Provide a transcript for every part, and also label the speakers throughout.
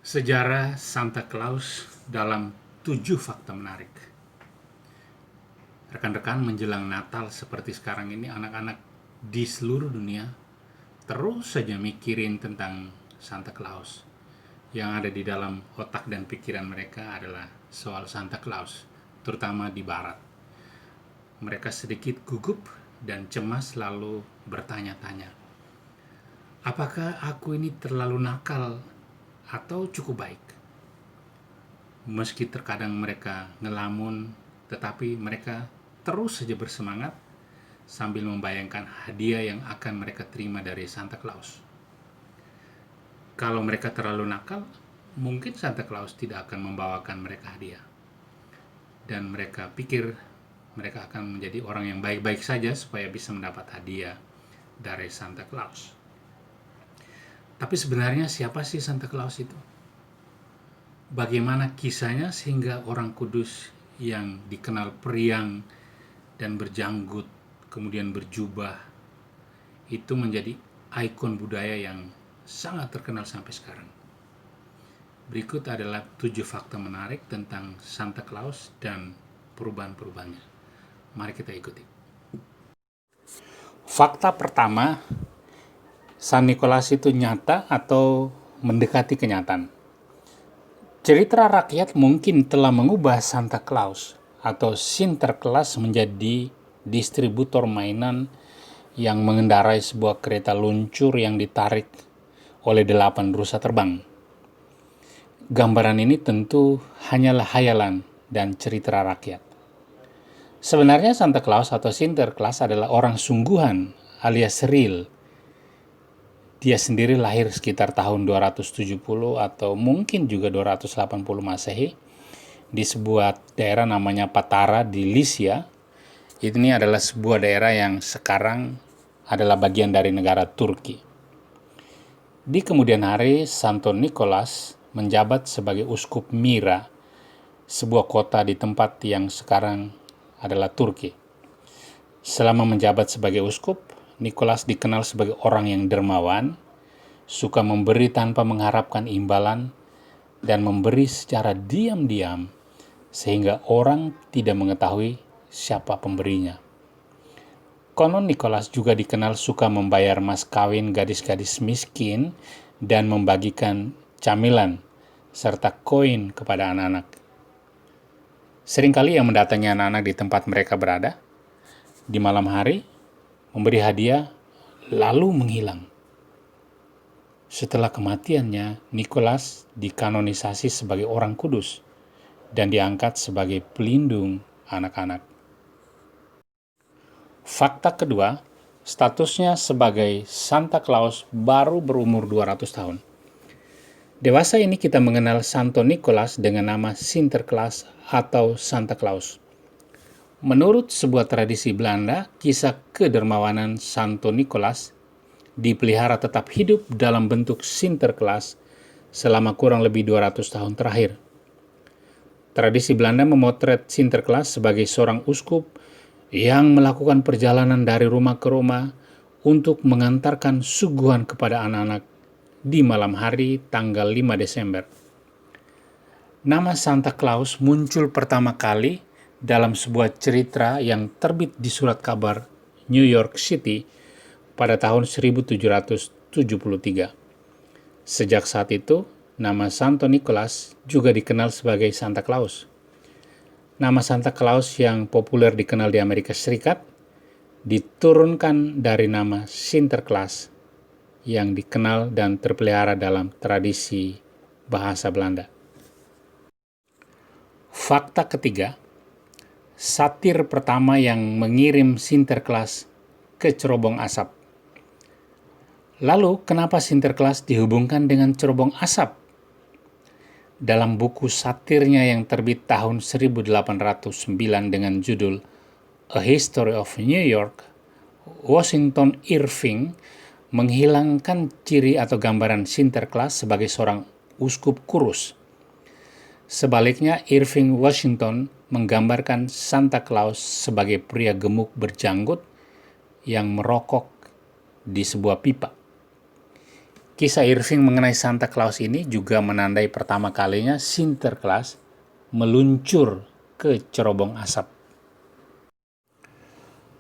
Speaker 1: Sejarah Santa Claus dalam 7 fakta menarik. Rekan-rekan, menjelang Natal seperti sekarang ini, anak-anak di seluruh dunia terus saja mikirin tentang Santa Claus. Yang ada di dalam otak dan pikiran mereka adalah soal Santa Claus, terutama di barat. Mereka sedikit gugup dan cemas, lalu bertanya-tanya, apakah aku ini terlalu nakal atau cukup baik? Meski terkadang mereka ngelamun, tetapi mereka terus saja bersemangat sambil membayangkan hadiah yang akan mereka terima dari Santa Claus. Kalau mereka terlalu nakal, mungkin Santa Claus tidak akan membawakan mereka hadiah. Dan mereka pikir mereka akan menjadi orang yang baik-baik saja supaya bisa mendapat hadiah dari Santa Claus. Tapi sebenarnya siapa sih Santa Claus itu? Bagaimana kisahnya sehingga orang kudus yang dikenal periang dan berjanggut, kemudian berjubah, itu menjadi ikon budaya yang sangat terkenal sampai sekarang. Berikut adalah 7 fakta menarik tentang Santa Claus dan perubahan-perubahannya. Mari kita ikuti. Fakta pertama, San Nicholas itu nyata atau mendekati kenyataan. Cerita rakyat mungkin telah mengubah Santa Claus atau Sinterklas menjadi distributor mainan yang mengendarai sebuah kereta luncur yang ditarik oleh 8 rusa terbang. Gambaran ini tentu hanyalah hayalan dan cerita rakyat. Sebenarnya Santa Claus atau Sinterklas adalah orang sungguhan alias real. Dia sendiri lahir sekitar tahun 270 atau mungkin juga 280 Masehi di sebuah daerah namanya Patara di Lycia. Ini adalah sebuah daerah yang sekarang adalah bagian dari negara Turki. Di kemudian hari, Santo Nicholas menjabat sebagai uskup Myra, sebuah kota di tempat yang sekarang adalah Turki. Selama menjabat sebagai uskup, Nicholas dikenal sebagai orang yang dermawan, suka memberi tanpa mengharapkan imbalan, dan memberi secara diam-diam sehingga orang tidak mengetahui siapa pemberinya. Konon Nicholas juga dikenal suka membayar mas kawin gadis-gadis miskin dan membagikan camilan serta koin kepada anak-anak. Seringkali yang mendatangi anak-anak di tempat mereka berada di malam hari, memberi hadiah, lalu menghilang. Setelah kematiannya, Nicholas dikanonisasi sebagai orang kudus dan diangkat sebagai pelindung anak-anak. Fakta kedua, statusnya sebagai Santa Claus baru berumur 200 tahun. Dewasa ini kita mengenal Santo Nicholas dengan nama Sinterklas atau Santa Claus. Menurut sebuah tradisi Belanda, kisah kedermawanan Santo Nicholas dipelihara tetap hidup dalam bentuk Sinterklas selama kurang lebih 200 tahun terakhir. Tradisi Belanda memotret Sinterklas sebagai seorang uskup yang melakukan perjalanan dari rumah ke rumah untuk mengantarkan suguhan kepada anak-anak di malam hari tanggal 5 Desember. Nama Santa Claus muncul pertama kali dalam sebuah cerita yang terbit di surat kabar New York City pada tahun 1773. Sejak saat itu, nama Santo Nicholas juga dikenal sebagai Santa Claus. Nama Santa Claus yang populer dikenal di Amerika Serikat diturunkan dari nama Sinterklas yang dikenal dan terpelihara dalam tradisi bahasa Belanda. Fakta ketiga, satir pertama yang mengirim Sinterklas ke cerobong asap. Lalu, kenapa Sinterklas dihubungkan dengan cerobong asap? Dalam buku satirnya yang terbit tahun 1809 dengan judul A History of New York, Washington Irving menghilangkan ciri atau gambaran Sinterklas sebagai seorang uskup kurus. Sebaliknya, Irving Washington menggambarkan Santa Claus sebagai pria gemuk berjanggut yang merokok di sebuah pipa. Kisah Irving mengenai Santa Claus ini juga menandai pertama kalinya Sinterklas meluncur ke cerobong asap.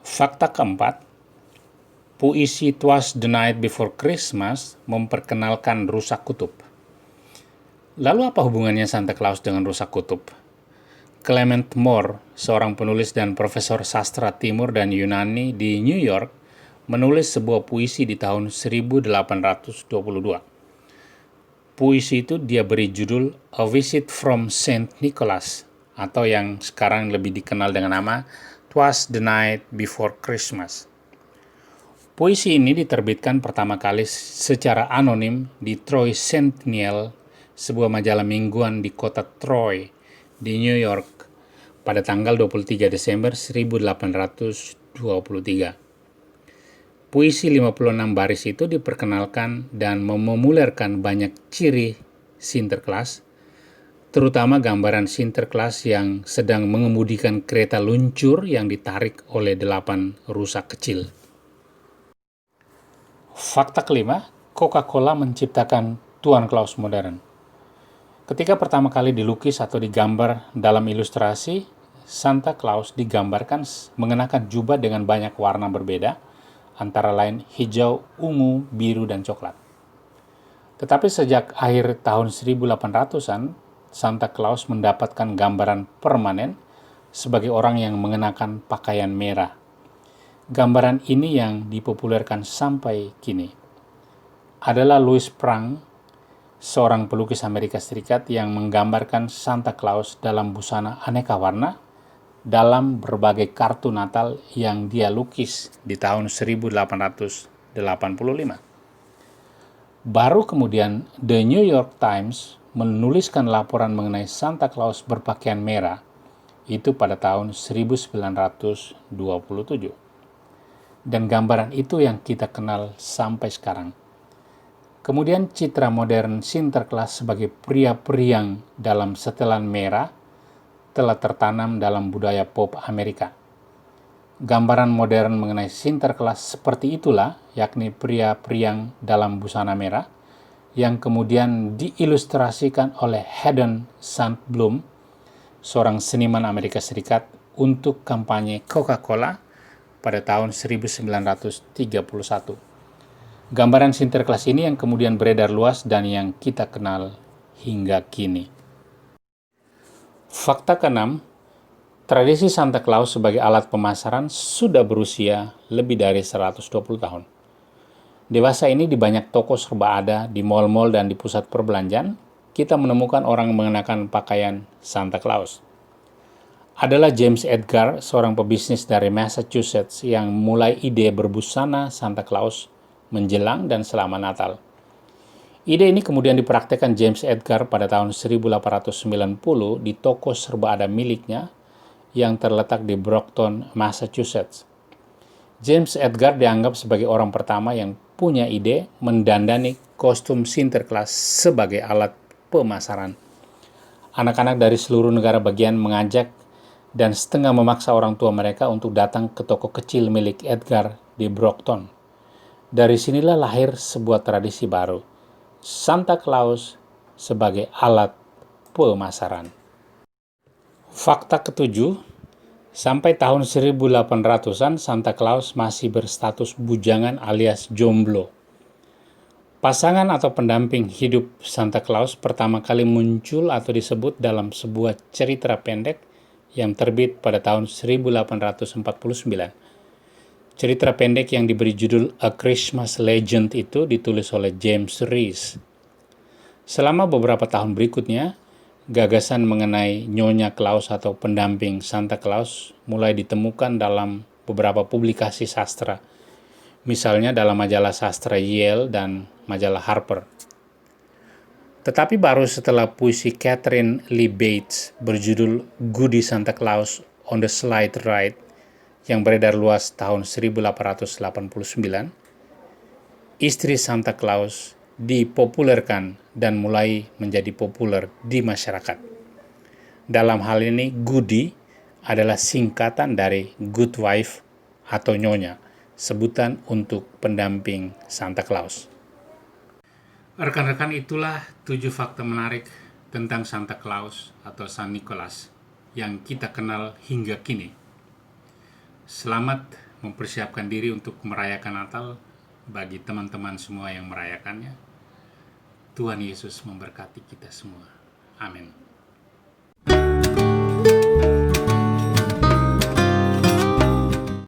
Speaker 1: Fakta keempat, puisi Twas the Night Before Christmas memperkenalkan rusa kutub. Lalu apa hubungannya Santa Claus dengan rusa kutub? Clement Moore, seorang penulis dan profesor sastra Timur dan Yunani di New York, menulis sebuah puisi di tahun 1822. Puisi itu dia beri judul A Visit from Saint Nicholas, atau yang sekarang lebih dikenal dengan nama Twas the Night Before Christmas. Puisi ini diterbitkan pertama kali secara anonim di Troy Sentinel, sebuah majalah mingguan di kota Troy, di New York, pada tanggal 23 Desember 1823. Puisi 56 baris itu diperkenalkan dan memomulerkan banyak ciri Sinterklas, terutama gambaran Sinterklas yang sedang mengemudikan kereta luncur yang ditarik oleh 8 rusa kecil. Fakta kelima, Coca-Cola menciptakan Tuan Claus modern. Ketika pertama kali dilukis atau digambar dalam ilustrasi, Santa Claus digambarkan mengenakan jubah dengan banyak warna berbeda, antara lain hijau, ungu, biru, dan coklat. Tetapi sejak akhir tahun 1800-an, Santa Claus mendapatkan gambaran permanen sebagai orang yang mengenakan pakaian merah. Gambaran ini yang dipopulerkan sampai kini. Adalah Louis Prang, seorang pelukis Amerika Serikat yang menggambarkan Santa Claus dalam busana aneka warna dalam berbagai kartu Natal yang dia lukis di tahun 1885. Baru kemudian The New York Times menuliskan laporan mengenai Santa Claus berpakaian merah itu pada tahun 1927. Dan gambaran itu yang kita kenal sampai sekarang. Kemudian citra modern Sinterklas sebagai pria periang dalam setelan merah telah tertanam dalam budaya pop Amerika. Gambaran modern mengenai Sinterklas seperti itulah, yakni pria periang dalam busana merah, yang kemudian diilustrasikan oleh Haddon Sundblom, seorang seniman Amerika Serikat, untuk kampanye Coca-Cola pada tahun 1931. Gambaran Sinterklas ini yang kemudian beredar luas dan yang kita kenal hingga kini. Fakta keenam, tradisi Santa Claus sebagai alat pemasaran sudah berusia lebih dari 120 tahun. Dewasa ini di banyak toko serba ada, di mal-mal dan di pusat perbelanjaan, kita menemukan orang mengenakan pakaian Santa Claus. Adalah James Edgar, seorang pebisnis dari Massachusetts yang mulai ide berbusana Santa Claus menjelang dan selama Natal. Ide ini kemudian dipraktekkan James Edgar pada tahun 1890 di toko serba ada miliknya yang terletak di Brockton, Massachusetts. James Edgar dianggap sebagai orang pertama yang punya ide mendandani kostum Sinterklas sebagai alat pemasaran. Anak-anak dari seluruh negara bagian mengajak dan setengah memaksa orang tua mereka untuk datang ke toko kecil milik Edgar di Brockton. Dari sinilah lahir sebuah tradisi baru, Santa Claus sebagai alat pemasaran. Fakta ketujuh, sampai tahun 1800-an Santa Claus masih berstatus bujangan alias jomblo. Pasangan atau pendamping hidup Santa Claus pertama kali muncul atau disebut dalam sebuah cerita pendek yang terbit pada tahun 1849. Cerita pendek yang diberi judul A Christmas Legend itu ditulis oleh James Rees. Selama beberapa tahun berikutnya, gagasan mengenai Nyonya Claus atau pendamping Santa Claus mulai ditemukan dalam beberapa publikasi sastra, misalnya dalam majalah sastra Yale dan majalah Harper. Tetapi baru setelah puisi Catherine Lee Bates berjudul Goody Santa Claus on the Slide Ride yang beredar luas tahun 1889, istri Santa Claus dipopulerkan dan mulai menjadi populer di masyarakat. Dalam hal ini, Goody adalah singkatan dari Good Wife atau Nyonya, sebutan untuk pendamping Santa Claus. Rekan-rekan, itulah 7 fakta menarik tentang Santa Claus atau San Nicholas yang kita kenal hingga kini. Selamat mempersiapkan diri untuk merayakan Natal bagi teman-teman semua yang merayakannya. Tuhan Yesus memberkati kita semua. Amin.